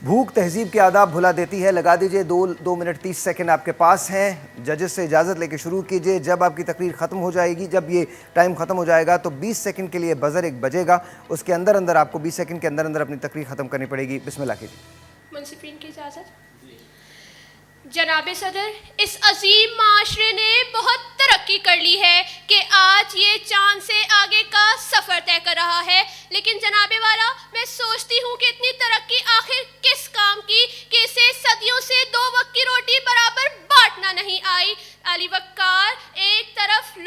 بھوک تہذیب کے آداب بھلا دیتی ہے. لگا دیجئے 2 منٹ 30 سیکنڈ آپ کے پاس ہیں. ججز سے اجازت لے کے شروع کیجئے. جب آپ کی تقریر ختم ہو جائے گی, جب یہ ٹائم ختم ہو جائے گا تو 20 سیکنڈ کے لیے بزر ایک بجے گا. اس کے اندر آپ کو 20 سیکنڈ کے اندر اپنی تقریر ختم کرنی پڑے گی. بسم اللہ کیجئے. منصفین کی اجازت. جناب صدر, اس عظیم معاشرے نے بہت ترقی کر لی ہے کہ آج یہ چاند سے آگے کا سفر طے کر رہا ہے, لیکن جناب والا میں سوچتی ہوں کہ اتنی ترقی آخر کس کام کی کہ اسے صدیوں سے 2 وقت کی روٹی برابر بانٹنا نہیں آئی. علی وقار, ایک طرف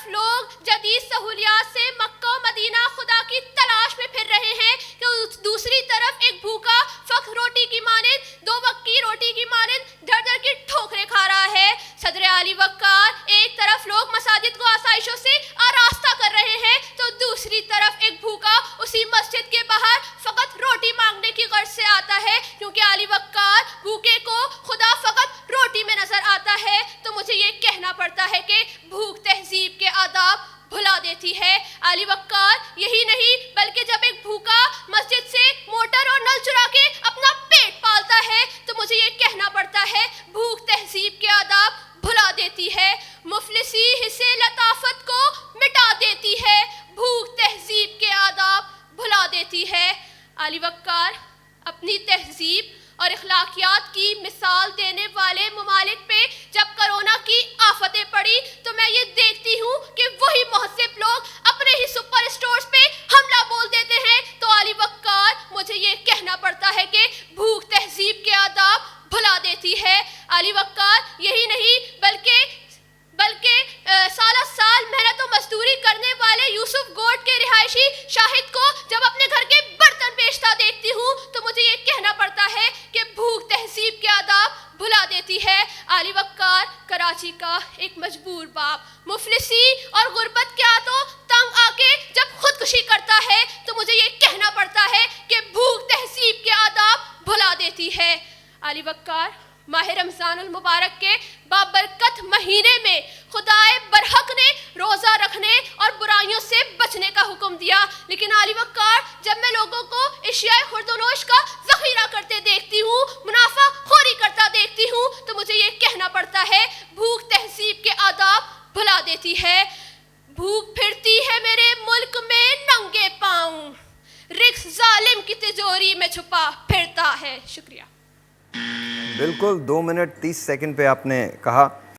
لوگ جدید سہولیات سے مکہ و مدینہ خدا کی تلاش میں پھر رہے ہیں کہ دوسری طرف ایک بھوکا فخر روٹی کی مانند 2 وقت کی روٹی کی مانند دھر دھر کی ٹھوکریں کھا رہا ہے. صدر علی وقار, ایک طرف لوگ مساجد کو آسائشوں سے آراستہ کر رہے ہیں تو دوسری طرف ایک بھوکا اسی مسجد کے باہر فقط روٹی مانگنے کی غرض سے آتا ہے, کیونکہ علی وقار بھوکے کو خدا فقط روٹی میں نظر آتا ہے. تو مجھے یہ کہنا پڑتا ہے کہ بھوک تہذیب کے آداب بھلا دیتی ہے. علی وقار, یہی نہیں بلکہ جب ایک بھوکا مسجد سے موٹر اور نل چرا کے اپنا پیٹ پالتا ہے تو مجھے یہ کہنا پڑتا ہے بھوک تہذیب کے آداب بھلا دیتی ہے. مفلسی حصے لطافت کو مٹا دیتی ہے, بھوک تہذیب کے آداب بھلا دیتی ہے. علی وقار, اپنی تہذیب اور اخلاقیات کی مثال دینے والے ممالک پہ جب کرونا کی آفتیں پڑی تو میں یہ دیکھتی ہوں کہ وہی مہذب لوگ اپنے ہی سپر اسٹورز پہ حملہ بول دیتے ہیں. تو علی وقار, مجھے یہ کہنا پڑتا ہے کہ بھوک تہذیب کے آداب بھلا دیتی ہے. علی وقار, یہی نہیں بلکہ سالہ سال محنت و مزدوری کرنے والے یوسف گوٹ کے رہائشی شاہد کو جب اپنے گھر کے برتن بیچتا دیکھتی ہوں تو مجھے یہ کہنا پڑتا ہے کہ بھوک تہذیب کے آداب بھلا دیتی ہے. علی وقار, کراچی کا ایک مجبور باپ مفلسی اور غربت کے ہاتھوں تنگ آ کے جب خودکشی کرتا ہے تو مجھے یہ کہنا پڑتا ہے کہ بھوک تہذیب کے آداب بھلا دیتی ہے. علی وقار, ماہ رمضان المبارک کے بابرکت مہینے میں خدائے برحق نے روزہ رکھنے اور برائیوں سے بچنے کا حکم دیا, لیکن علی وقار, جب میں لوگوں کو اشیاء خوردونوش کا ذخیرہ کرتے دیکھتی ہوں, منافع خوری کرتا دیکھتی ہوں تو مجھے یہ کہنا پڑتا ہے بھوک تہذیب کے آداب بھلا دیتی ہے. بھوک پھرتی ہے میرے ملک میں ننگے پاؤں, رزق ظالم کی تجوری میں چھپا پھرتا ہے. شکریہ. بالکل 2 منٹ 30 سیکنڈ پہ آپ نے کہا.